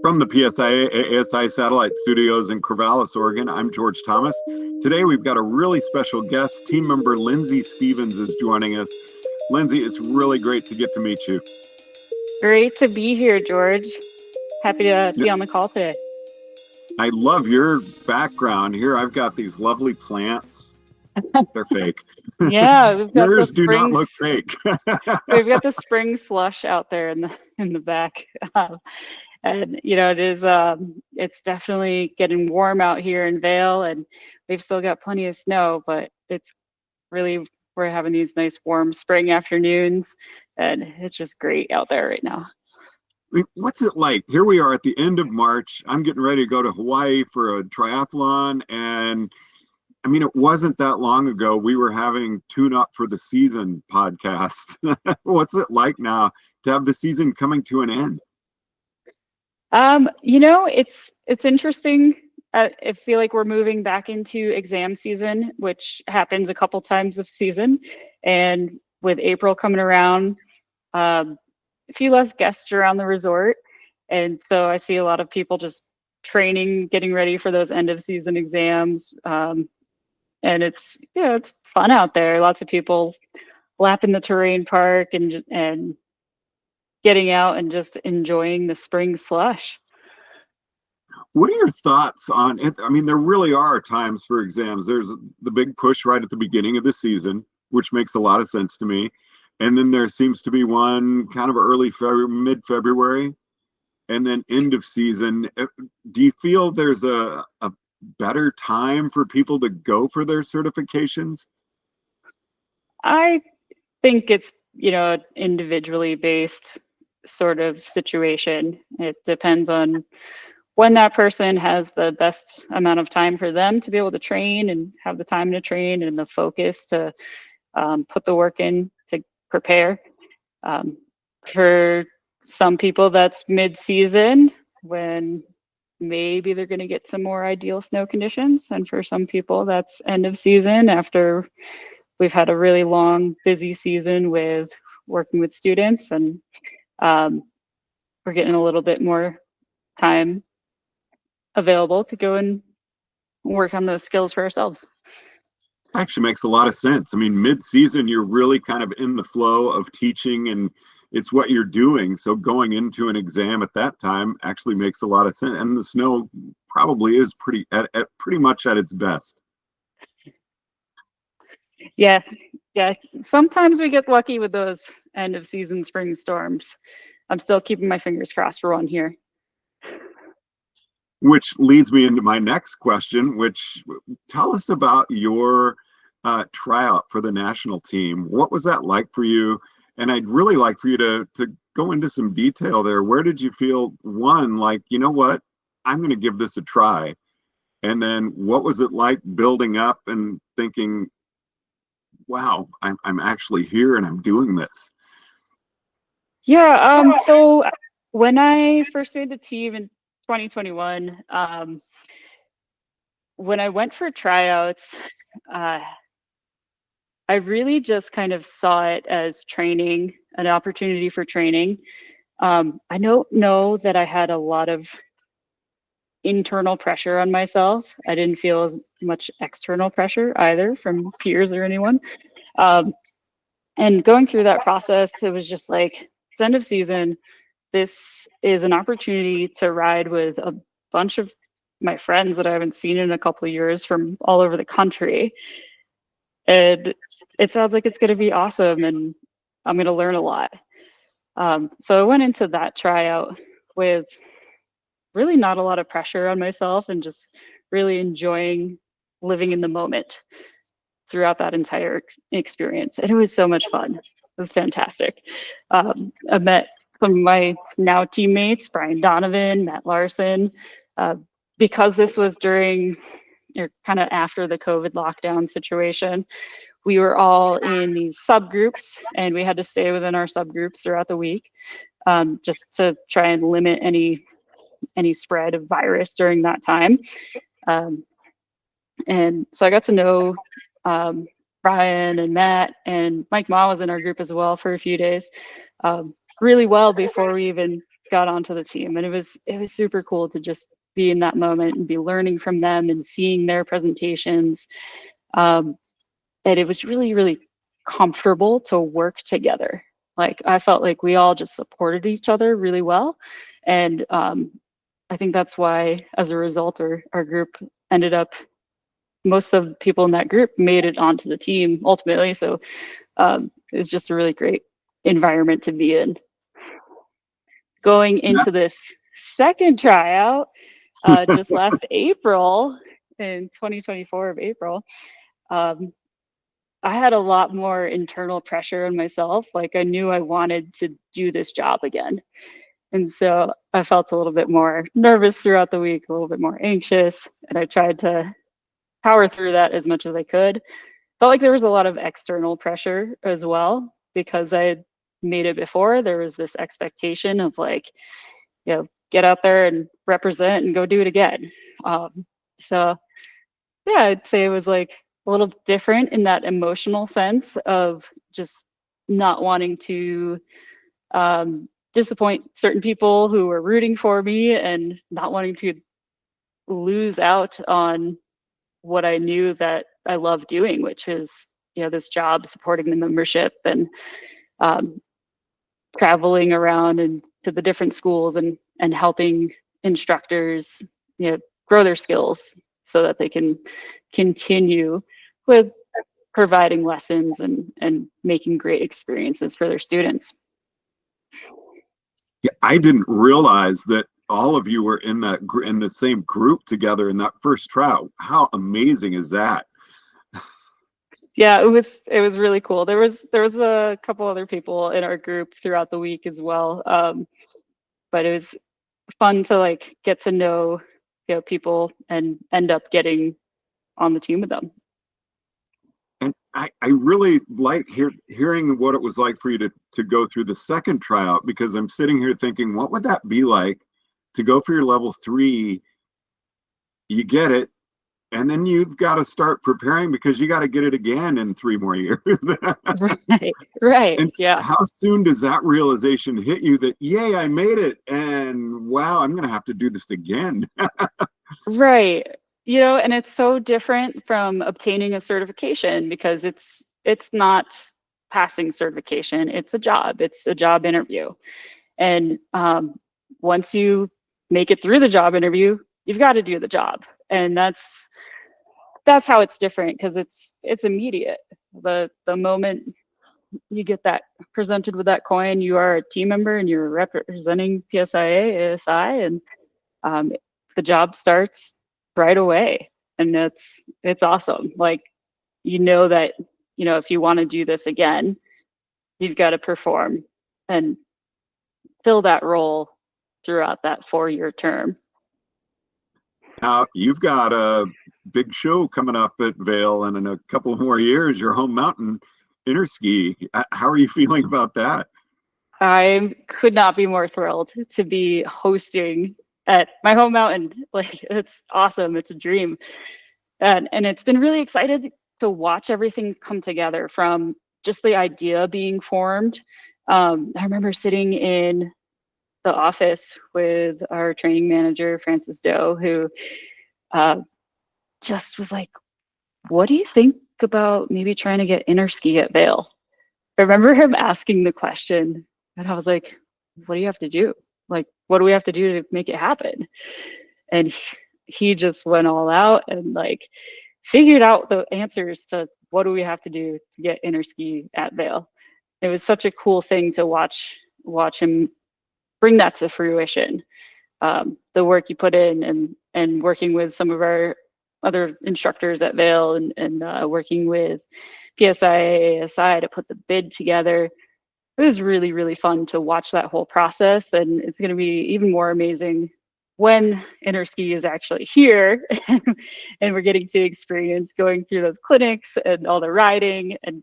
From the PSIA-AASI Satellite Studios in Corvallis, Oregon, I'm George Thomas. Today we've got a really special guest. Team member Lyndsey Stevens is joining us. Lyndsey, it's really great to get to meet you. Great to be here, George. Happy to be on the call today. I love your background here. I've got these lovely plants. They're fake. Yeah, we've got yours do not look fake. We've got the spring slush out there in the back. And you know, it's definitely getting warm out here in Vail, and we've still got plenty of snow, but we're having these nice warm spring afternoons, and it's just great out there right now. What's it like? Here we are at the end of March. I'm getting ready to go to Hawaii for a triathlon, and I mean, it wasn't that long ago we were having Tune Up for the Season podcast. What's it like now to have the season coming to an end? You know, it's interesting. I feel like we're moving back into exam season, which happens a couple times of season. And with April coming around, a few less guests around the resort. And so I see a lot of people just training, getting ready for those end of season exams. And it's fun out there. Lots of people lapping the terrain park and getting out and just enjoying the spring slush. What are your thoughts on it? I mean, there really are times for exams. There's the big push right at the beginning of the season, which makes a lot of sense to me. And then there seems to be one kind of early mid-February, and then end of season. Do you feel there's a better time for people to go for their certifications? I think it's, individually based sort of situation. It depends on when that person has the best amount of time for them to be able to train and have the time to train and the focus to put the work in to prepare. For some people, that's mid-season when maybe they're going to get some more ideal snow conditions. And for some people, that's end of season after we've had a really long, busy season with working with students, and we're getting a little bit more time available to go and work on those skills for ourselves. Actually makes a lot of sense. I mean, mid-season, you're really kind of in the flow of teaching and it's what you're doing. So going into an exam at that time actually makes a lot of sense. And the snow probably is pretty much at its best. Yeah. Sometimes we get lucky with those end of season spring storms. I'm still keeping my fingers crossed for one here. Which leads me into my next question, which tell us about your tryout for the national team. What was that like for you? And I'd really like for you to go into some detail there. Where did you feel, one, like, you know what, I'm going to give this a try? And then what was it like building up and thinking, wow, I'm actually here and I'm doing this? Yeah, so when I first made the team in 2021, when I went for tryouts, I really just kind of saw it as training, an opportunity for training. I don't know that I had a lot of internal pressure on myself. I didn't feel as much external pressure either from peers or anyone. And going through that process, it was just like, it's end of season. This is an opportunity to ride with a bunch of my friends that I haven't seen in a couple of years from all over the country. And it sounds like it's going to be awesome and I'm going to learn a lot. So I went into that tryout with really not a lot of pressure on myself and just really enjoying living in the moment throughout that entire experience. And it was so much fun. It was fantastic. I met some of my now teammates, Brian Donovan, Matt Larson, because this was during kind of after the COVID lockdown situation. We were all in these subgroups and we had to stay within our subgroups throughout the week, just to try and limit any spread of virus during that time. And so I got to know Brian and Matt, and Mike Ma was in our group as well for a few days, really well before we even got onto the team, and it was super cool to just be in that moment and be learning from them and seeing their presentations. And it was really, really comfortable to work together. Like, I felt like we all just supported each other really well. And I think that's why, as a result, our group ended up, most of the people in that group made it onto the team ultimately. So it's just a really great environment to be in. Going into this second tryout, just last April, in 2024 of April, I had a lot more internal pressure on myself. Like, I knew I wanted to do this job again. And so I felt a little bit more nervous throughout the week, a little bit more anxious, and I tried to power through that as much as I could. Felt like there was a lot of external pressure as well, because I had made it before. There was this expectation of, like, you know, get out there and represent and go do it again. So yeah, I'd say it was like a little different in that emotional sense of just not wanting to disappoint certain people who were rooting for me, and not wanting to lose out on what I knew that I love doing, which is, you know, this job supporting the membership and traveling around and to the different schools and helping instructors, you know, grow their skills so that they can continue with providing lessons and making great experiences for their students. Yeah, I didn't realize that all of you were in the same group together in that first tryout. How amazing is that? Yeah, it was really cool. There was a couple other people in our group throughout the week as well, but it was fun to, like, get to know, you know, people and end up getting on the team with them. And I really like hearing what it was like for you to go through the second tryout, because I'm sitting here thinking, what would that be like to go for your level 3? You get it, and then you've got to start preparing because you got to get it again in 3 more years. Right, And yeah. how soon does that realization hit you that, yay, I made it, and wow, I'm going to have to do this again? Right. You know, and it's so different from obtaining a certification, because it's not passing certification. It's a job. It's a job interview. And once you make it through the job interview, you've got to do the job. And that's how it's different, because it's immediate. The moment you get that presented with that coin, you are a team member and you're representing PSIA-AASI, and the job starts right away. And it's awesome. Like, you know that, you know, if you want to do this again, you've got to perform and fill that role throughout that 4-year term. Now, you've got a big show coming up at Vail, and in a couple of more years, your home mountain, Interski. How are you feeling about that? I could not be more thrilled to be hosting at my home mountain. Like, it's awesome. It's a dream. And it's been really excited to watch everything come together, from just the idea being formed. I remember sitting in the office with our training manager, Francis Doe, who just was like, what do you think about maybe trying to get Interski at Vail? I remember him asking the question, and I was like, what do you have to do? Like, what do we have to do to make it happen? And he just went all out and, like, figured out the answers to what do we have to do to get Interski at Vail. It was such a cool thing to watch him bring that to fruition. The work you put in, and working with some of our other instructors at Vail, and working with PSIA-AASI to put the bid together. It was really, really fun to watch that whole process, and it's going to be even more amazing when Interski is actually here and we're getting to experience going through those clinics and all the riding. And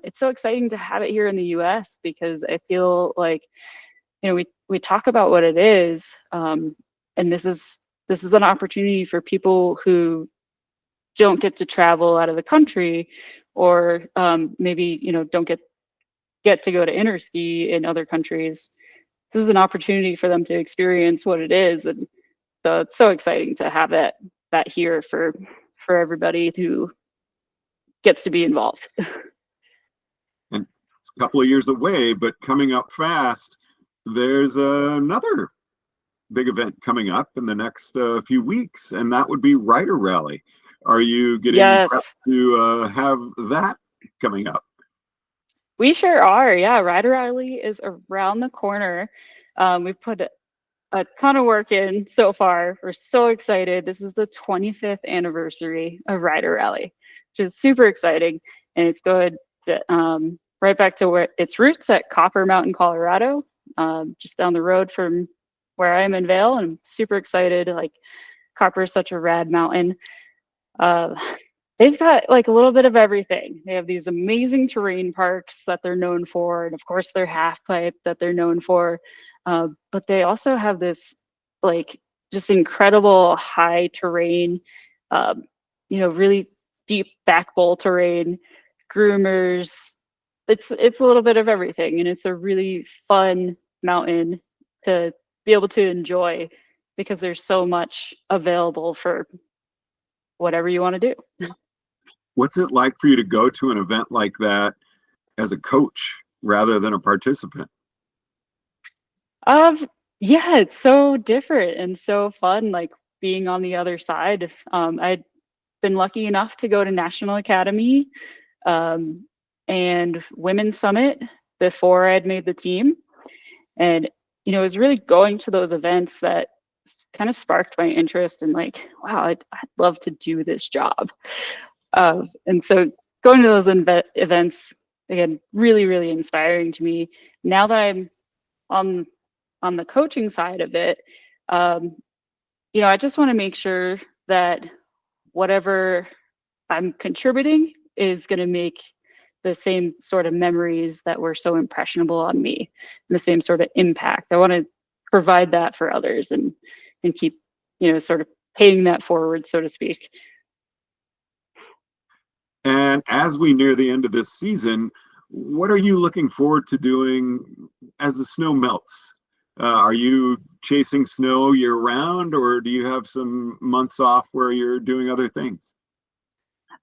it's so exciting to have it here in the US, because I feel like, you know, we talk about what it is, and this is an opportunity for people who don't get to travel out of the country, or maybe, you know, don't get to go to Interski in other countries. this is an opportunity for them to experience what it is. And so it's so exciting to have that here for everybody who gets to be involved. And it's a couple of years away, but coming up fast, there's another big event coming up in the next few weeks, and that would be Rider Rally. Are you getting prepped to have that coming up? We sure are. Yeah, Rider Rally is around the corner. We've put a ton of work in so far. We're so excited. This is the 25th anniversary of Rider Rally, which is super exciting. And it's going to, right back to where its roots at Copper Mountain, Colorado, just down the road from where I am in Vail. And I'm super excited. Like, Copper is such a rad mountain. They've got like a little bit of everything. They have these amazing terrain parks that they're known for, and of course their half pipe that they're known for. But they also have this like just incredible high terrain, really deep back bowl terrain, groomers. It's a little bit of everything, and it's a really fun mountain to be able to enjoy because there's so much available for whatever you want to do. What's it like for you to go to an event like that as a coach rather than a participant? Yeah, it's so different and so fun, like being on the other side. I'd been lucky enough to go to National Academy and Women's Summit before I'd made the team. And, it was really going to those events that kind of sparked my interest in like, wow, I'd love to do this job. And so going to those events, again, really, really inspiring to me. Now that I'm on the coaching side of it, I just want to make sure that whatever I'm contributing is going to make the same sort of memories that were so impressionable on me, and the same sort of impact. I want to provide that for others and keep, sort of paying that forward, so to speak. And as we near the end of this season, what are you looking forward to doing as the snow melts? Are you chasing snow year round, or do you have some months off where you're doing other things?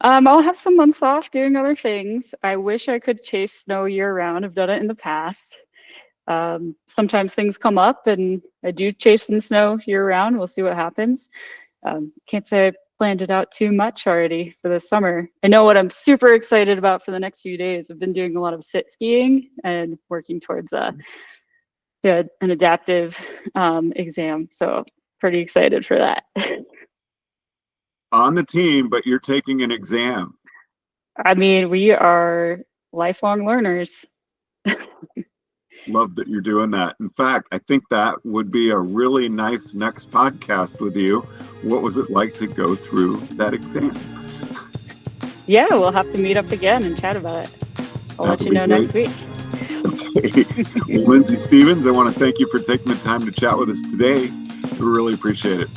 I'll have some months off doing other things. I wish I could chase snow year round. I've done it in the past. Sometimes things come up and I do chase some snow year round. We'll see what happens. Can't say I planned it out too much already for the summer. I know what I'm super excited about for the next few days. I've been doing a lot of sit skiing and working towards an adaptive exam. So pretty excited for that. On the team, but you're taking an exam. I mean, we are lifelong learners. Love that you're doing that. In fact, I think that would be a really nice next podcast with you. What was it like to go through that exam? Yeah, we'll have to meet up again and chat about it. I'll let you know next week. Okay. Well, Lyndsey Stevens, I want to thank you for taking the time to chat with us today. We really appreciate it.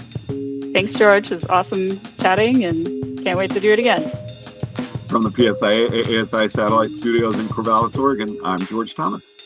Thanks, George. It was awesome chatting and can't wait to do it again. From the PSIA-AASI Satellite Studios in Corvallis, Oregon, I'm George Thomas.